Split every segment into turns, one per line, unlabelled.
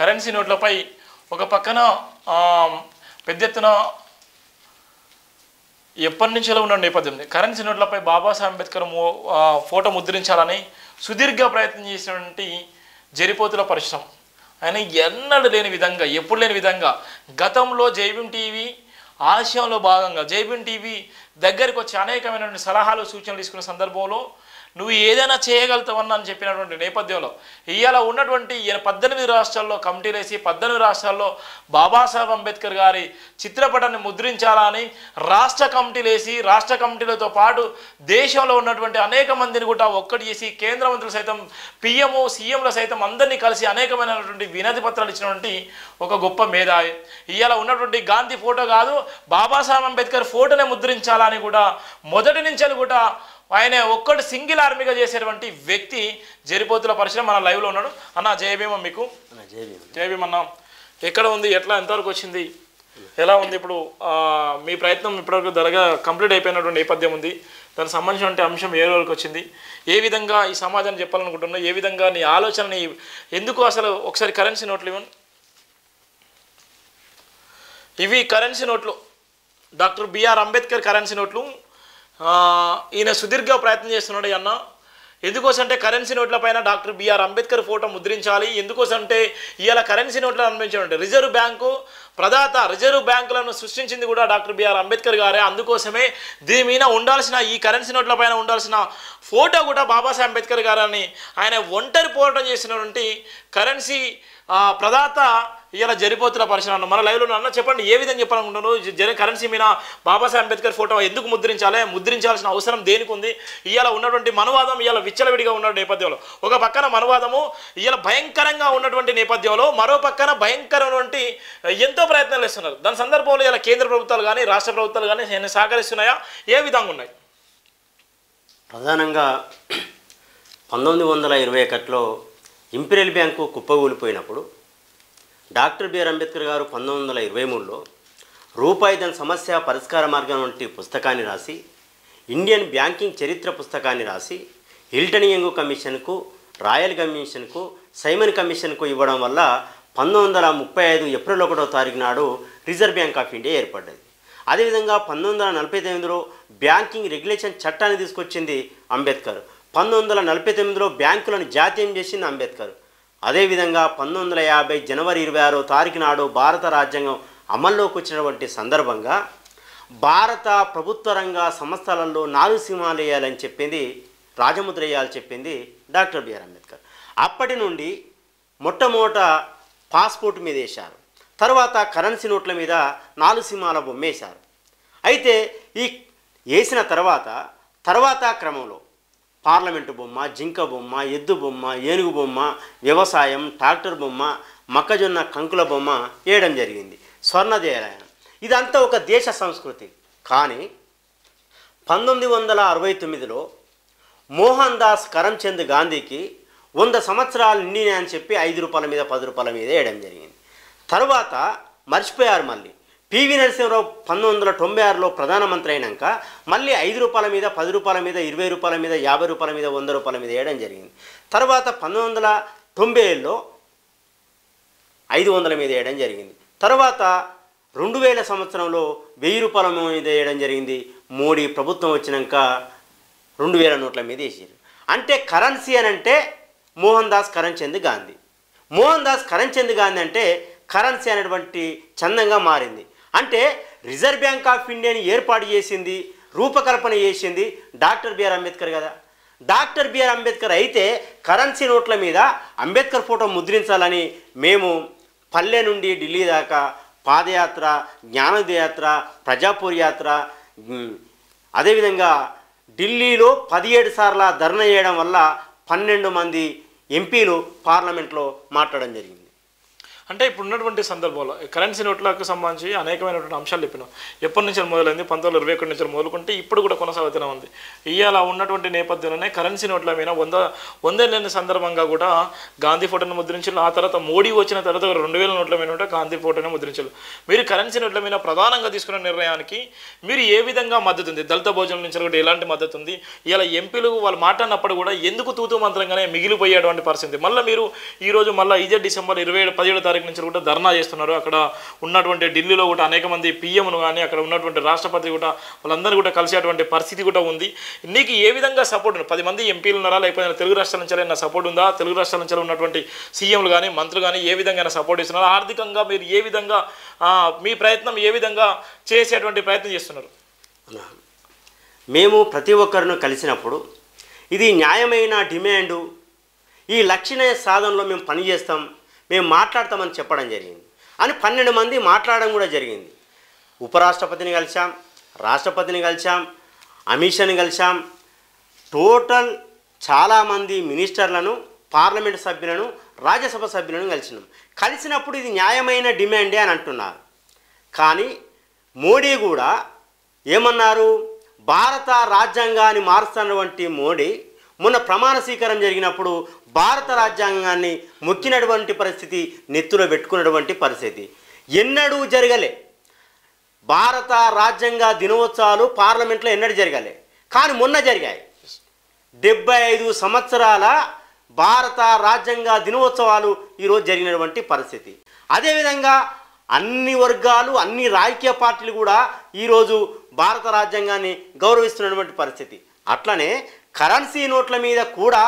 Currency నోట్లపై ఒక పక్కన పెద్ద ఎత్తున ఎప్పటి నుంచో ఉన్న నేపథ్యం కరెన్సీ నోట్లపై బాబాసాహెబ్ అంబేద్కర్ ఫోటో ముద్రించాలని సుదీర్ఘ ప్రయత్నం చేసినటువంటి జరిపోతుల పరిశ్రమ ఆయన ఎన్నడూ లేని విధంగా ఎప్పుడు లేని విధంగా గతంలో జైభీం టీవీ ఆశయంలో భాగంగా జైభీం టీవీ దగ్గరికి వచ్చి అనేకమైనటువంటి సలహాలు సూచనలు తీసుకున్న సందర్భంలో నువ్వు ఏదైనా చేయగలుగుతావని అని చెప్పినటువంటి నేపథ్యంలో ఇవాళ ఉన్నటువంటి 18 రాష్ట్రాల్లో కమిటీలు వేసి 18 రాష్ట్రాల్లో బాబాసాహెబ్ అంబేద్కర్ గారి చిత్రపటాన్ని ముద్రించాలని రాష్ట్ర కమిటీలు వేసి రాష్ట్ర కమిటీలతో పాటు దేశంలో ఉన్నటువంటి అనేక మందిని కూడా ఒక్కటి చేసి కేంద్ర మంత్రులు సైతం పిఎంఓ సీఎంల సైతం అందరినీ కలిసి అనేకమైనటువంటి వినతి పత్రాలు ఇచ్చినటువంటి ఒక గొప్ప మేధావి ఇవాళ ఉన్నటువంటి గాంధీ ఫోటో కాదు బాబాసాహెబ్ అంబేద్కర్ ఫోటోనే ముద్రించాలని కూడా మొదటి నుంచి కూడా ఆయన ఒక్కటి సింగిల్ ఆర్మీగా చేసేటువంటి వ్యక్తి జరిపోతుల పరిశ్రమ మన లైవ్లో ఉన్నాడు అన్న జయ భీమ మీకు జయ భీమ అన్న ఎక్కడ ఉంది ఎట్లా ఎంతవరకు వచ్చింది ఎలా ఉంది ఇప్పుడు మీ ప్రయత్నం ఇప్పటివరకు ధరగా కంప్లీట్ అయిపోయినటువంటి నేపథ్యం ఉంది దానికి సంబంధించినటువంటి అంశం ఏ రోజుకి వచ్చింది ఏ విధంగా ఈ సమాజాన్ని చెప్పాలనుకుంటున్నావు ఏ విధంగా నీ ఆలోచనని ఎందుకు అసలు ఒకసారి కరెన్సీ నోట్లు ఇవ్వండి ఇవి కరెన్సీ నోట్లు డాక్టర్ బిఆర్ అంబేద్కర్ కరెన్సీ నోట్లు ఈయన సుదీర్ఘ ప్రయత్నం చేస్తున్నాడు అన్న ఎందుకోసం అంటే కరెన్సీ నోట్ల పైన డాక్టర్ బిఆర్ అంబేద్కర్ ఫోటో ముద్రించాలి ఎందుకోసం అంటే ఇవాళ కరెన్సీ నోట్లు అనిపించాలంటే రిజర్వ్ బ్యాంకు ప్రదాత రిజర్వ్ బ్యాంకులను సృష్టించింది కూడా డాక్టర్ బిఆర్ అంబేద్కర్ గారే అందుకోసమే దీని మీద ఉండాల్సిన ఈ కరెన్సీ నోట్ల పైన ఉండాల్సిన ఫోటో కూడా బాబాసాహెబ్ అంబేద్కర్ గారని ఆయన ఒంటరి పోరాటం చేసినటువంటి కరెన్సీ ప్రదాత ఇలా జరిపోతున్న పరిశ్రమ మన లైవ్లో అన్న చెప్పండి ఏ విధంగా చెప్పాలనుకుంటున్నారు కరెన్సీ మీద బాబాసాహెబ్ అంబేద్కర్ ఫోటో ఎందుకు ముద్రించాల్సిన అవసరం దేనికి ఉంది ఇవాళ ఉన్నటువంటి మనవాదం ఇవాళ విచ్చలవిడిగా ఉన్న నేపథ్యంలో ఒక పక్కన మనవాదము ఇవాళ భయంకరంగా ఉన్నటువంటి నేపథ్యంలో మరో పక్కన భయంకరమైనటువంటి ఎంతో ప్రయత్నాలు చేస్తున్నారు దాని సందర్భంలో ఇలా కేంద్ర ప్రభుత్వాలు కానీ రాష్ట్ర ప్రభుత్వాలు కానీ సహకరిస్తున్నాయా ఏ విధంగా ఉన్నాయి
ప్రధానంగా 1921లో ఇంపీరియల్ బ్యాంకు కుప్పగూలిపోయినప్పుడు డాక్టర్ బిఆర్ అంబేద్కర్ గారు 1923లో రూపాయి ధన సమస్య పరిష్కార మార్గం వంటి పుస్తకాన్ని రాసి ఇండియన్ బ్యాంకింగ్ చరిత్ర పుస్తకాన్ని రాసి హిల్టన్ యంగ్ కమిషన్కు రాయల్ కమిషన్కు సైమన్ కమిషన్కు ఇవ్వడం వల్ల 1935 ఏప్రిల్ 1వ తారీఖు నాడు రిజర్వ్ బ్యాంక్ ఆఫ్ ఇండియా ఏర్పడ్డది అదేవిధంగా 1949లో బ్యాంకింగ్ రెగ్యులేషన్ చట్టాన్ని తీసుకొచ్చింది అంబేద్కర్ 1949లో బ్యాంకులను జాతీయం చేసింది అంబేద్కర్ అదేవిధంగా 1950 జనవరి 26వ తారీఖు నాడు భారత రాజ్యాంగం అమల్లోకి వచ్చినటువంటి సందర్భంగా భారత ప్రభుత్వ రంగ సంస్థలలో 4 సింహాలు వేయాలని చెప్పింది రాజముద్ర వేయాలని చెప్పింది డాక్టర్ బిఆర్ అంబేద్కర్ అప్పటి నుండి మొట్టమొదట పాస్పోర్ట్ మీద వేశారు తర్వాత కరెన్సీ నోట్ల మీద 4 సింహాల బొమ్మ వేశారు అయితే ఈ వేసిన తర్వాత క్రమంలో పార్లమెంటు బొమ్మ జింక బొమ్మ ఎద్దు బొమ్మ ఏనుగు బొమ్మ వ్యవసాయం ట్రాక్టర్ బొమ్మ మొక్కజొన్న కంకుల బొమ్మ వేయడం జరిగింది స్వర్ణదేవాలయం ఇదంతా ఒక దేశ సంస్కృతి కానీ 1969లో మోహన్ దాస్ కరమ్చంద్ గాంధీకి 100 సంవత్సరాలు నిండినాయని చెప్పి 5 రూపాయల మీద 10 రూపాయల మీద వేయడం జరిగింది తర్వాత మర్చిపోయారు మళ్ళీ పివి నరసింహరావు 1996లో ప్రధానమంత్రి అయినాక మళ్ళీ 5 రూపాయల మీద 10 రూపాయల మీద 20 రూపాయల మీద 50 రూపాయల మీద 100 రూపాయల మీద వేయడం జరిగింది తర్వాత 1990లో 500 మీద వేయడం జరిగింది తర్వాత 2000 సంవత్సరంలో 1000 రూపాయల మీద వేయడం జరిగింది మోడీ ప్రభుత్వం వచ్చినాక 2000 నోట్ల మీద వేసారు అంటే కరెన్సీ అని అంటే మోహన్ దాస్ కరమ్చంద్ గాంధీ మోహన్ దాస్ కరమ్చంద్ గాంధీ అంటే కరెన్సీ అనేటువంటి చందంగా మారింది అంటే రిజర్వ్ బ్యాంక్ ఆఫ్ ఇండియాని ఏర్పాటు చేసింది రూపకల్పన చేసింది డాక్టర్ బిఆర్ అంబేద్కర్ కదా డాక్టర్ బిఆర్ అంబేద్కర్ అయితే కరెన్సీ నోట్ల మీద అంబేద్కర్ ఫోటో ముద్రించాలని మేము పల్లె నుండి ఢిల్లీ దాకా పాదయాత్ర జ్ఞానోదయాత్ర ప్రజాపూర్ యాత్ర అదేవిధంగా ఢిల్లీలో 17 సార్లు ధర్నా చేయడం వల్ల 12 మంది ఎంపీలు పార్లమెంట్లో మాట్లాడడం జరిగింది
అంటే ఇప్పుడు ఉన్నటువంటి సందర్భంలో కరెన్సీ నోట్లకు సంబంధించి అనేకమైనటువంటి అంశాలు చెప్పినాం. ఎప్పటి నుంచి మొదలైంది 1921 నుంచి మొదలుకుంటే ఇప్పుడు కూడా కొనసాగుతూనే ఉంది. ఇవాళ ఉన్నటువంటి నేపథ్యంలోనే కరెన్సీ నోట్ల మీద 100 సందర్భంగా కూడా గాంధీ ఫోటోను ముద్రించారు. ఆ తర్వాత మోడీ వచ్చిన తర్వాత 2000 నోట్ల మీద కూడా గాంధీ ఫోటోను ముద్రించారు. మీరు కరెన్సీ నోట్ల మీద ప్రధానంగా తీసుకున్న నిర్ణయానికి మీరు ఏ విధంగా మద్దతు ఉంది? దళిత భోజనం నుంచి కూడా ఎలాంటి మద్దతు ఉంది? ఇలా ఎంపీలు వాళ్ళు మాట్లాడినప్పుడు కూడా ఎందుకు తూతూ మంత్రంగానే మిగిలిపోయేటువంటి పరిస్థితి? మళ్ళీ మీరు ఈరోజు మళ్ళీ ఇదే డిసెంబర్ 17 తారీఖు నుంచి కూడా ధర్నా చేస్తున్నారు. అక్కడ ఉన్నటువంటి ఢిల్లీలో కూడా అనేక మంది పిఎంను కానీ అక్కడ ఉన్నటువంటి రాష్ట్రపతి కూడా వాళ్ళందరూ కూడా కలిసేటువంటి పరిస్థితి కూడా ఉంది. నీకు ఏ విధంగా సపోర్ట్ ఉంది? 10 మంది ఎంపీలు ఉన్నారా, లేకపోతే తెలుగు రాష్ట్రాల నుంచి ఏమైనా సపోర్ట్ ఉందా? తెలుగు రాష్ట్రాల నుంచి ఉన్నటువంటి సీఎంలు కానీ మంత్రులు కానీ ఏ విధంగా సపోర్ట్ ఇస్తున్నారు? ఆర్థికంగా మీరు ఏ విధంగా మీ ప్రయత్నం ఏ విధంగా చేసేటువంటి ప్రయత్నం చేస్తున్నారు?
మేము ప్రతి ఒక్కరిని కలిసినప్పుడు ఇది న్యాయమైన డిమాండు, ఈ లక్ష్య సాధనలో మేము పనిచేస్తాం, మేము మాట్లాడతామని చెప్పడం జరిగింది అని 12 మంది మాట్లాడడం కూడా జరిగింది. ఉపరాష్ట్రపతిని కలిసాం, రాష్ట్రపతిని కలిసాం, అమిత్ షాని కలిసాం, టోటల్ చాలామంది మినిస్టర్లను, పార్లమెంటు సభ్యులను, రాజ్యసభ సభ్యులను కలిసినప్పుడు ఇది న్యాయమైన డిమాండే అని అంటున్నారు. కానీ మోడీ కూడా ఏమన్నారు? భారత రాజ్యాంగాన్ని మారుస్తున్నటువంటి మోడీ మొన్న ప్రమాణ స్వీకారం జరిగినప్పుడు భారత రాజ్యాంగాన్ని మొక్కినటువంటి పరిస్థితి, నెత్తులో పెట్టుకున్నటువంటి పరిస్థితి ఎన్నడూ జరగలే. భారత రాజ్యాంగ దినోత్సవాలు పార్లమెంట్లో ఎన్నడూ జరగలే, కానీ మొన్న జరిగాయి. 75 సంవత్సరాల భారత రాజ్యాంగ దినోత్సవాలు ఈరోజు జరిగినటువంటి పరిస్థితి. అదేవిధంగా అన్ని వర్గాలు, అన్ని రాజకీయ పార్టీలు కూడా ఈరోజు భారత రాజ్యాంగాన్ని గౌరవిస్తున్నటువంటి పరిస్థితి. అట్లనే కరెన్సీ నోట్ల మీద కూడా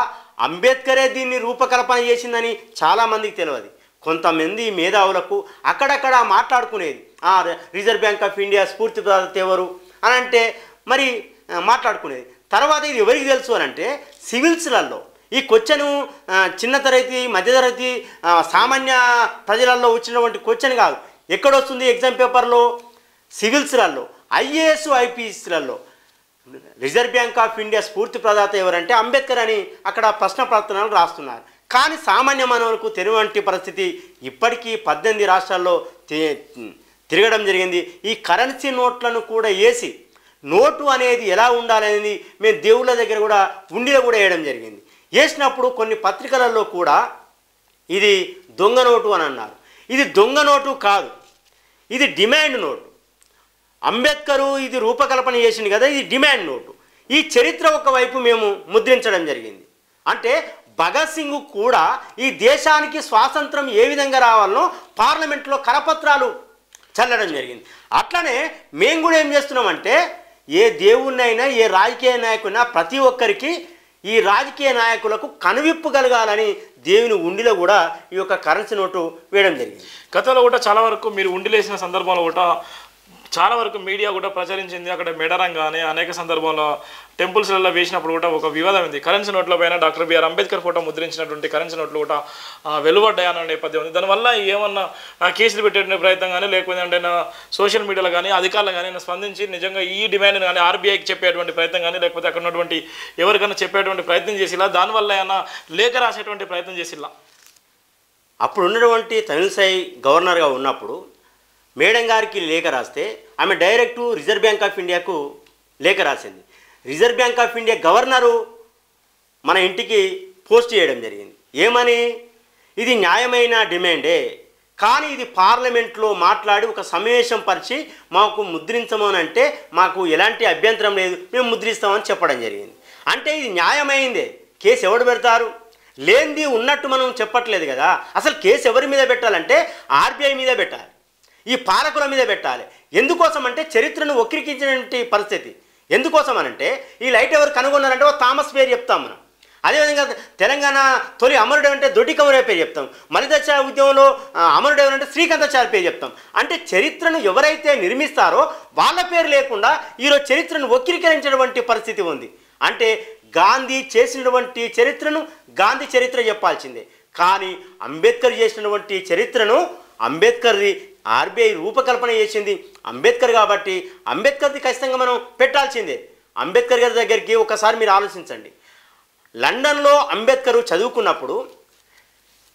అంబేద్కరే దీన్ని రూపకల్పన చేసిందని చాలామందికి తెలియదు. కొంతమంది మేధావులకు అక్కడక్కడ మాట్లాడుకునేది, రిజర్వ్ బ్యాంక్ ఆఫ్ ఇండియా స్ఫూర్తిదాత ఎవరు అని అంటే మరి మాట్లాడుకునేది. తర్వాత ఇది ఎవరికి తెలుసు అని అంటే సివిల్స్లలో ఈ క్వశ్చను చిన్న తరగతి, మధ్యతరగతి, సామాన్య ప్రజలలో వచ్చినటువంటి క్వశ్చన్ కాదు. ఎక్కడొస్తుంది ఎగ్జామ్ పేపర్లో? సివిల్స్లలో, ఐఏఎస్, ఐపీఎస్లలో రిజర్వ్ బ్యాంక్ ఆఫ్ ఇండియా స్ఫూర్తి ప్రదాత ఎవరంటే అంబేద్కర్ అని అక్కడ ప్రశ్న పత్రాలు రాస్తున్నారు. కానీ సామాన్య మానవులకు తెలియని పరిస్థితి ఇప్పటికీ 18 రాష్ట్రాల్లో తిరగడం జరిగింది. ఈ కరెన్సీ నోట్లను కూడా వేసి నోటు అనేది ఎలా ఉండాలనేది మేము దేవుళ్ళ దగ్గర కూడా ఉండిలో కూడా వేయడం జరిగింది. వేసినప్పుడు కొన్ని పత్రికలలో కూడా ఇది దొంగ నోటు అని అన్నారు. ఇది దొంగ నోటు కాదు, ఇది డిమాండ్ నోటు. అంబేద్కరు ఇది రూపకల్పన చేసింది కదా, ఇది డిమాండ్ నోటు. ఈ చరిత్ర ఒకవైపు మేము ముద్రించడం జరిగింది. అంటే భగత్ సింగ్ కూడా ఈ దేశానికి స్వాతంత్రం ఏ విధంగా రావాలనో పార్లమెంట్లో కరపత్రాలు చల్లడం జరిగింది. అట్లనే మేము కూడా ఏం చేస్తున్నామంటే ఏ దేవుణ్ణైనా, ఏ రాజకీయ నాయకుడినా ప్రతి ఒక్కరికి ఈ రాజకీయ నాయకులకు కనువిప్పు కలగాలని దేవుని ఉండిలో కూడా ఈ యొక్క కరెన్సీ నోటు వేయడం జరిగింది.
గతంలో కూడా చాలా వరకు మీరు ఉండిలేసిన సందర్భంలో కూడా చాలా వరకు మీడియా కూడా ప్రచురించింది. అక్కడ మెడరం కానీ అనేక సందర్భంలో టెంపుల్స్లలో వేసినప్పుడు కూడా ఒక వివాదం ఉంది. కరెన్సీ నోట్ల పైన డాక్టర్ బిఆర్ అంబేద్కర్ ఫోటో ముద్రించినటువంటి కరెన్సీ నోట్లు కూడా వెలువడ్డాయన్న నేపథ్యం ఉంది. దానివల్ల ఏమన్నా కేసులు పెట్టే ప్రయత్నం కానీ, లేకపోతే అంటే సోషల్ మీడియాలో కానీ అధికారులు కానీ స్పందించి నిజంగా ఈ డిమాండ్ని కానీ ఆర్బీఐకి చెప్పేటువంటి ప్రయత్నం కానీ, లేకపోతే అక్కడ ఉన్నటువంటి ఎవరికైనా చెప్పేటువంటి ప్రయత్నం చేసిలా, దానివల్ల ఏమన్నా లేఖ రాసేటువంటి ప్రయత్నం చేసిలా?
అప్పుడు ఉన్నటువంటి తమిళసై గవర్నర్గా ఉన్నప్పుడు మేడం గారికి లేఖ రాస్తే ఆమె డైరెక్టు రిజర్వ్ బ్యాంక్ ఆఫ్ ఇండియాకు లేఖ రాసింది. Reserve Bank of India governor మన ఇంటికి పోస్ట్ చేయడం జరిగింది. ఏమని? ఇది న్యాయమైన డిమాండే, కానీ ఇది పార్లమెంట్లో మాట్లాడి ఒక సమావేశం పరిచి మాకు ముద్రించమని అంటే మాకు ఎలాంటి అభ్యంతరం లేదు, మేము ముద్రిస్తామని చెప్పడం జరిగింది. అంటే ఇది న్యాయమైందే. కేసు ఎవడు పెడతారు? లేనిది ఉన్నట్టు మనం చెప్పట్లేదు కదా. అసలు కేసు ఎవరి మీద పెట్టాలంటే ఆర్బీఐ మీద పెట్టాలి, ఈ పాలకుల మీద పెట్టాలి. ఎందుకోసం అంటే చరిత్రను వక్రీకరించినటువంటి పరిస్థితి. ఎందుకోసం అనంటే ఈ లైట్ ఎవరు కనుగొన్నారంటే థామస్ పేరు చెప్తాం మనం. అదేవిధంగా తెలంగాణ తొలి అమరుడు అంటే దొడ్డి కమరయ్య పేరు చెప్తాం. మలిదశ ఉద్యమంలో అమరుడు ఎవరంటే శ్రీకాంతాచార్య పేరు చెప్తాం. అంటే చరిత్రను ఎవరైతే నిర్మిస్తారో వాళ్ళ పేరు లేకుండా ఈరోజు చరిత్రను వక్రీకరించినటువంటి పరిస్థితి ఉంది. అంటే గాంధీ చేసినటువంటి చరిత్రను గాంధీ చరిత్ర చెప్పాల్సిందే, కానీ అంబేద్కర్ చేసినటువంటి చరిత్రను అంబేద్కర్ది ఆర్బీఐ రూపకల్పన చేసింది అంబేద్కర్ కాబట్టి అంబేద్కర్ది ఖచ్చితంగా మనం పెట్టాల్సిందే. అంబేద్కర్ గారి దగ్గరికి ఒకసారి మీరు ఆలోచించండి. లండన్లో అంబేద్కర్ చదువుకున్నప్పుడు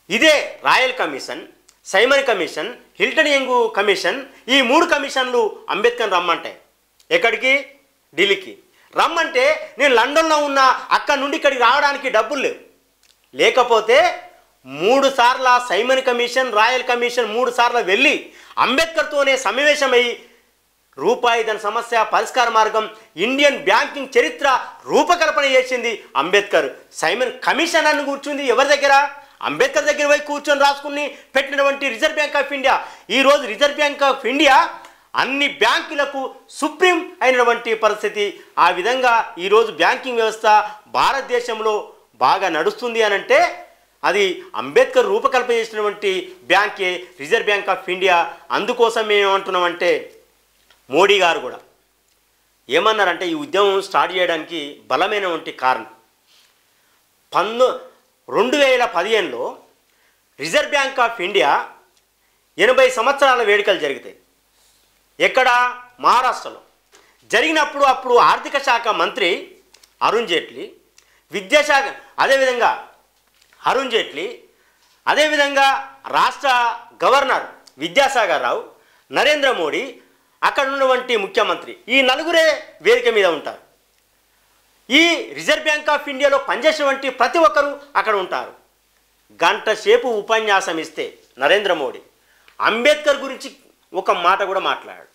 ఇదే royal commission Simon commission, Hilton young commission, ఈ 3 కమిషన్లు అంబేద్కర్ రమ్మంటాయి. ఎక్కడికి? ఢిల్లీకి రమ్మంటే నేను లండన్లో ఉన్న అక్కడి నుండి ఇక్కడికి రావడానికి డబ్బులు లేవు. లేకపోతే 3 సార్లు సైమన్ కమిషన్, రాయల్ కమిషన్ 3 సార్లు వెళ్ళి అంబేద్కర్తోనే సమావేశమై రూపాయి ధన సమస్య పరిష్కార మార్గం, ఇండియన్ బ్యాంకింగ్ చరిత్ర రూపకల్పన చేసింది అంబేద్కర్. సైమన్ కమిషన్ అని కూర్చుంది ఎవరి దగ్గర? అంబేద్కర్ దగ్గర పోయి కూర్చొని రాసుకుని పెట్టినటువంటి రిజర్వ్ బ్యాంక్ ఆఫ్ ఇండియా. ఈరోజు రిజర్వ్ బ్యాంక్ ఆఫ్ ఇండియా అన్ని బ్యాంకులకు సుప్రీం అయినటువంటి పరిస్థితి. ఆ విధంగా ఈరోజు బ్యాంకింగ్ వ్యవస్థ భారతదేశంలో బాగా నడుస్తుంది అని అంటే అది అంబేద్కర్ రూపకల్పన చేసినటువంటి బ్యాంకే రిజర్వ్ బ్యాంక్ ఆఫ్ ఇండియా. అందుకోసం మేము ఏమంటున్నామంటే మోడీ గారు కూడా ఏమన్నారంటే ఈ ఉద్యమం స్టార్ట్ చేయడానికి బలమైనటువంటి కారణం 2015లో రిజర్వ్ బ్యాంక్ ఆఫ్ ఇండియా 80 సంవత్సరాల వేడుకలు జరుగుతాయి. ఎక్కడ? మహారాష్ట్రలో జరిగినప్పుడు అప్పుడు ఆర్థిక శాఖ మంత్రి అరుణ్ జైట్లీ, విద్యాశాఖ అదేవిధంగా అరుణ్ జైట్లీ, అదేవిధంగా రాష్ట్ర గవర్నర్ విద్యాసాగర్ రావు, నరేంద్ర మోడీ, అక్కడ ఉన్నటువంటి ముఖ్యమంత్రి, ఈ నలుగురే వేదిక మీద ఉంటారు. ఈ రిజర్వ్ బ్యాంక్ ఆఫ్ ఇండియాలో పనిచేసేటువంటి ప్రతి ఒక్కరూ అక్కడ ఉంటారు. గంట సేపు ఉపన్యాసం ఇస్తే నరేంద్ర మోడీ అంబేద్కర్ గురించి ఒక మాట కూడా మాట్లాడాడు.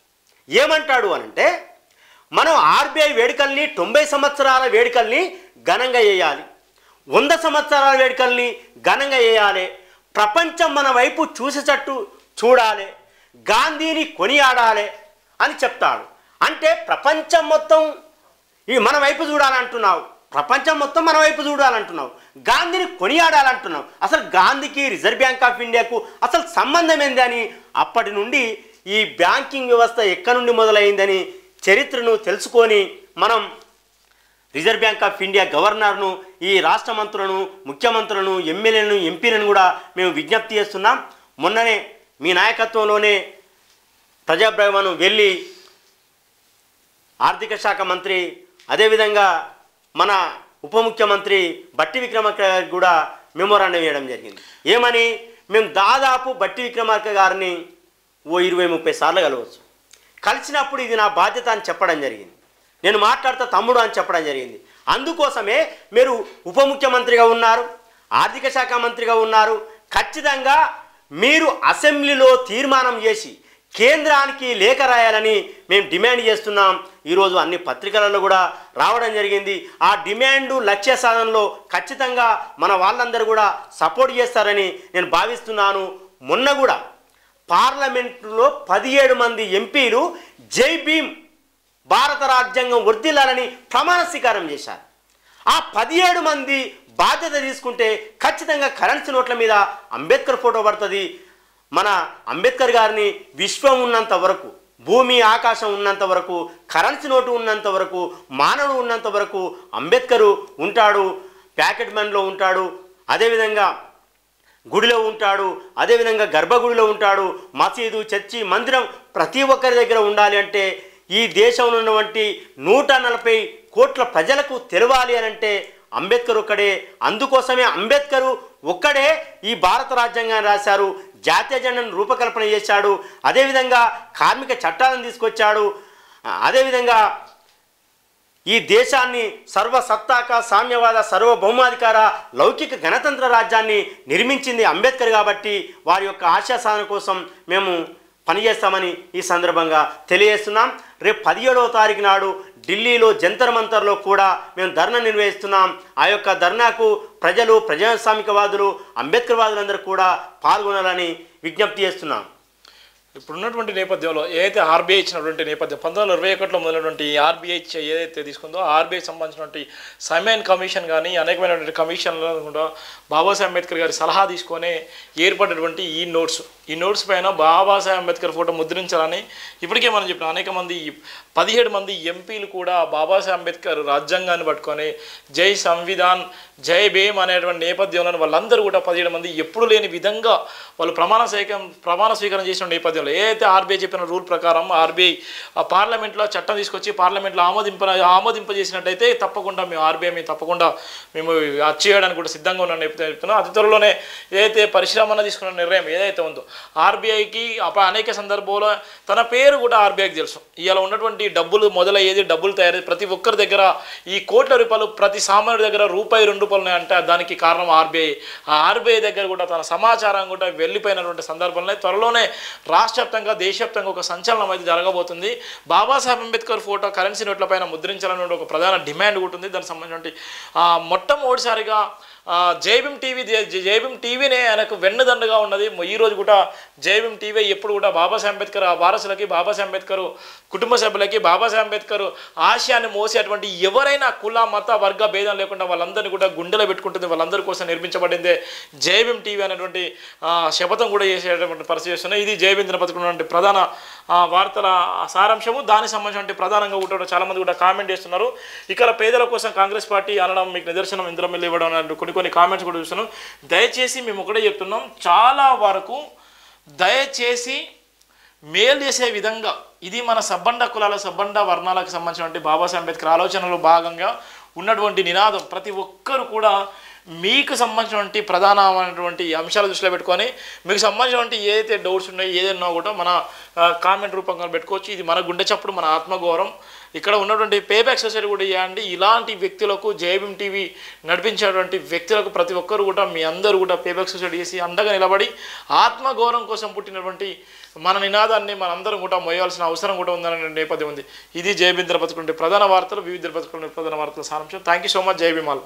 ఏమంటాడు అనంటే మనం ఆర్బీఐ వేడుకల్ని 90 సంవత్సరాల వేడుకల్ని ఘనంగా చేయాలి, 100 సంవత్సరాల వేడుకల్ని ఘనంగా చేయాలి, ప్రపంచం మన వైపు చూసేటట్టు చూడాలి, గాంధీని కొనియాడాలి అని చెప్తాడు. అంటే ప్రపంచం మొత్తం మన వైపు చూడాలంటున్నావు, ప్రపంచం మొత్తం మన వైపు చూడాలంటున్నావు, గాంధీని కొనియాడాలంటున్నావు. అసలు గాంధీకి రిజర్వ్ బ్యాంక్ ఆఫ్ ఇండియాకు అసలు సంబంధం ఏంది అని అప్పటి నుండి ఈ బ్యాంకింగ్ వ్యవస్థ ఎక్కడి నుండి మొదలైందని చరిత్రను తెలుసుకొని మనం రిజర్వ్ బ్యాంక్ ఆఫ్ ఇండియా గవర్నర్ను, ఈ రాష్ట్ర మంత్రులను, ముఖ్యమంత్రులను, ఎమ్మెల్యేలను, ఎంపీలను కూడా మేము విజ్ఞప్తి చేస్తున్నాం. మొన్ననే మీ నాయకత్వంలోనే ప్రజాభవనం వెళ్ళి ఆర్థిక శాఖ మంత్రి అదేవిధంగా మన ఉప ముఖ్యమంత్రి బట్టి విక్రమార్క గారికి కూడా మెమోరాండం వేయడం జరిగింది. ఏమని? మేము దాదాపు బట్టి విక్రమార్క గారిని 20-30 సార్లు కలవచ్చు. కలిసినప్పుడు ఇది నా బాధ్యత అని చెప్పడం జరిగింది. నేను మాట్లాడుతా తమ్ముడు అని చెప్పడం జరిగింది. అందుకోసమే మీరు ఉప ముఖ్యమంత్రిగా ఉన్నారు, ఆర్థిక శాఖ మంత్రిగా ఉన్నారు. ఖచ్చితంగా మీరు అసెంబ్లీలో తీర్మానం చేసి కేంద్రానికి లేఖ రాయాలని మేము డిమాండ్ చేస్తున్నాం. ఈరోజు అన్ని పత్రికలలో కూడా రావడం జరిగింది. ఆ డిమాండు లక్ష్య సాధనలో ఖచ్చితంగా మన వాళ్ళందరూ కూడా సపోర్ట్ చేస్తారని నేను భావిస్తున్నాను. మొన్న కూడా పార్లమెంటులో 17 మంది ఎంపీలు జై భీమ్, భారత రాజ్యాంగం వర్ధిల్లాలని ప్రమాణ స్వీకారం చేశారు. ఆ 17 మంది బాధ్యత తీసుకుంటే ఖచ్చితంగా కరెన్సీ నోట్ల మీద అంబేద్కర్ ఫోటో పడుతుంది. మన అంబేద్కర్ గారిని విశ్వం ఉన్నంత వరకు, భూమి ఆకాశం ఉన్నంత వరకు, కరెన్సీ నోటు ఉన్నంత వరకు, మానవుడు ఉన్నంత వరకు అంబేద్కరు ఉంటాడు. ప్యాకెట్ మ్యాన్లో ఉంటాడు, అదేవిధంగా గుడిలో ఉంటాడు, అదేవిధంగా గర్భగుడిలో ఉంటాడు, మసీదు, చర్చి, మందిరం ప్రతి ఒక్కరి దగ్గర ఉండాలి. అంటే ఈ దేశంలో ఉన్నటువంటి 140 కోట్ల ప్రజలకు తెలవాలి అని అంటే అంబేద్కర్ ఒక్కడే. అందుకోసమే అంబేద్కరు ఒక్కడే ఈ భారత రాజ్యాంగాన్ని రాశారు, జాతీయ జెండాను రూపకల్పన చేశాడు, అదేవిధంగా కార్మిక చట్టాలను తీసుకొచ్చాడు, అదేవిధంగా ఈ దేశాన్ని సర్వసత్తాక సామ్యవాద సర్వభౌమాధికార లౌకిక గణతంత్ర రాజ్యాన్ని నిర్మించింది అంబేద్కర్. కాబట్టి వారి యొక్క ఆశయ సాధన కోసం మేము పనిచేస్తామని ఈ సందర్భంగా తెలియజేస్తున్నాం. రేపు 17వ తారీఖు నాడు ఢిల్లీలో జంతర్ మంతర్లో కూడా మేము ధర్నా నిర్వహిస్తున్నాం. ఆ యొక్క ధర్నాకు ప్రజలు, ప్రజాస్వామికవాదులు, అంబేద్కర్ వాదులందరూ కూడా పాల్గొనాలని విజ్ఞప్తి చేస్తున్నాం.
ఇప్పుడున్నటువంటి నేపథ్యంలో ఏదైతే ఆర్బీఐ ఇచ్చినటువంటి నేపథ్యం 1921లో మొదలైనటువంటి ఆర్బీఐ ఏదైతే తీసుకుందో ఆర్బీఐ సంబంధించినటువంటి సైమన్ కమిషన్ కానీ అనేకమైనటువంటి కమిషన్లను కూడా బాబాసాహెబ్ అంబేద్కర్ గారి సలహా తీసుకొని ఏర్పడినటువంటి ఈ నోట్స్ పైన బాబాసాహెబ్ అంబేద్కర్ ఫోటో ముద్రించాలని ఇప్పటికే మనం చెప్పిన అనేక మంది 17 మంది ఎంపీలు కూడా బాబాసాహెబ్ అంబేద్కర్ రాజ్యాంగాన్ని పట్టుకొని జై సంవిధాన్, జై భీమ్ అనేటువంటి నేపథ్యంలో వాళ్ళందరూ కూడా 17 మంది ఎప్పుడు లేని విధంగా వాళ్ళు ప్రమాణ స్వీకారం చేసిన నేపథ్యంలో ఏదైతే ఆర్బీఐ చెప్పిన రూల్ ప్రకారం ఆర్బీఐ పార్లమెంట్లో చట్టం తీసుకొచ్చి పార్లమెంట్లో ఆమోదింపజేసినట్టయితే తప్పకుండా మేము ఆర్బీఐ తప్పకుండా మేము చేయడానికి కూడా సిద్ధంగా ఉన్న నేపథ్యం చెప్తున్నాం. అతి త్వరలోనే ఏదైతే పరిశ్రమన తీసుకున్న నిర్ణయం ఏదైతే ఉందో ఆర్బీఐకి అనేక సందర్భంలో తన పేరు కూడా ఆర్బీఐకి తెలుసు. ఇవాళ ఉన్నటువంటి డబ్బులు మొదలయ్యేది, డబ్బులు తయారయ్యేది ప్రతి ఒక్కరి దగ్గర ఈ కోట్ల రూపాయలు ప్రతి సామాన్యుడి దగ్గర రూపాయి 2 రూపాయలు ఉన్నాయంటే దానికి కారణం ఆర్బీఐ. ఆ ఆర్బీఐ దగ్గర కూడా తన సమాచారం కూడా వెళ్ళిపోయినటువంటి సందర్భంలో త్వరలోనే రాష్ట్ర వ్యాప్తంగా దేశవ్యాప్తంగా ఒక సంచలనం అయితే జరగబోతుంది. బాబాసాహెబ్ అంబేద్కర్ ఫోటో కరెన్సీ నోట్ల పైన ముద్రించాలనే ఒక ప్రధాన డిమాండ్ కూడా ఉంది. దానికి సంబంధించి మొట్టమొదటిసారిగా జైభీం టీవీనే ఆయనకు వెన్నుదండగా ఉన్నది. ఈరోజు కూడా జైభీం టీవీ ఎప్పుడు కూడా బాబాసాహెబ్ అంబేద్కర్ వారసులకి, బాబాసాహెబ్ అంబేద్కర్ కుటుంబ సభ్యులకి, బాబాసాహెబ్ అంబేద్కర్ ఆశయాన్ని మోసేటువంటి ఎవరైనా కుల మత వర్గ భేదం లేకుండా వాళ్ళందరినీ కూడా గుండెలో పెట్టుకుంటుంది. వాళ్ళందరి కోసం నిర్మించబడిందే జైభీం టీవీ అనేటువంటి శపథం కూడా చేసేటువంటి పరిస్థితి చేస్తున్నాయి. ఇది జైభీం దినపత్రిక ప్రధాన వార్తల సారాంశము. దానికి సంబంధించిన ప్రధానంగా కూడా చాలామంది కూడా కామెంట్ చేస్తున్నారు. ఇక్కడ పేదల కోసం కాంగ్రెస్ పార్టీ అనడం మీకు నిదర్శనం ఇందులో మళ్ళీ ఇవ్వడం కొన్ని కామెంట్స్ కూడా చూస్తున్నాం. దయచేసి మేము ఒకటే చెప్తున్నాం, చాలా వరకు దయచేసి మేలు చేసే విధంగా ఇది మన సబ్బండ కులాల సబ్బండ వర్ణాలకు సంబంధించినటువంటి బాబాసాహెబ్ అంబేద్కర్ ఆలోచనలో భాగంగా ఉన్నటువంటి నినాదం. ప్రతి ఒక్కరు కూడా మీకు సంబంధించినటువంటి ప్రధానమైనటువంటి అంశాలు దృష్టిలో పెట్టుకొని మీకు సంబంధించినటువంటి ఏదైతే డౌట్స్ ఉన్నాయో ఏదైనా కూడా మన కామెంట్ రూపంగా పెట్టుకోవచ్చు. ఇది మన గుండె చప్పుడు, మన ఆత్మగౌరవం. ఇక్కడ ఉన్నటువంటి పేబ్యాక్ సొసైటీ కూడా చేయండి. ఇలాంటి వ్యక్తులకు జైభీం టీవీ నడిపించేటువంటి వ్యక్తులకు ప్రతి ఒక్కరు కూడా మీ అందరూ కూడా పేబ్యాక్ సొసైటీ చేసి అండగా నిలబడి ఆత్మగౌరవం కోసం పుట్టినటువంటి మన నినాదాన్ని మనందరం కూడా మోయాల్సిన అవసరం కూడా ఉందనే నేపథ్యం ఉంది. ఇది జైభీం దినపత్రిక ప్రధాన వార్తలు, వివిధ దినపత్రికల ప్రధాన వార్తల సారాంశం. Thank you so much. జై భీమ్ ఆల్.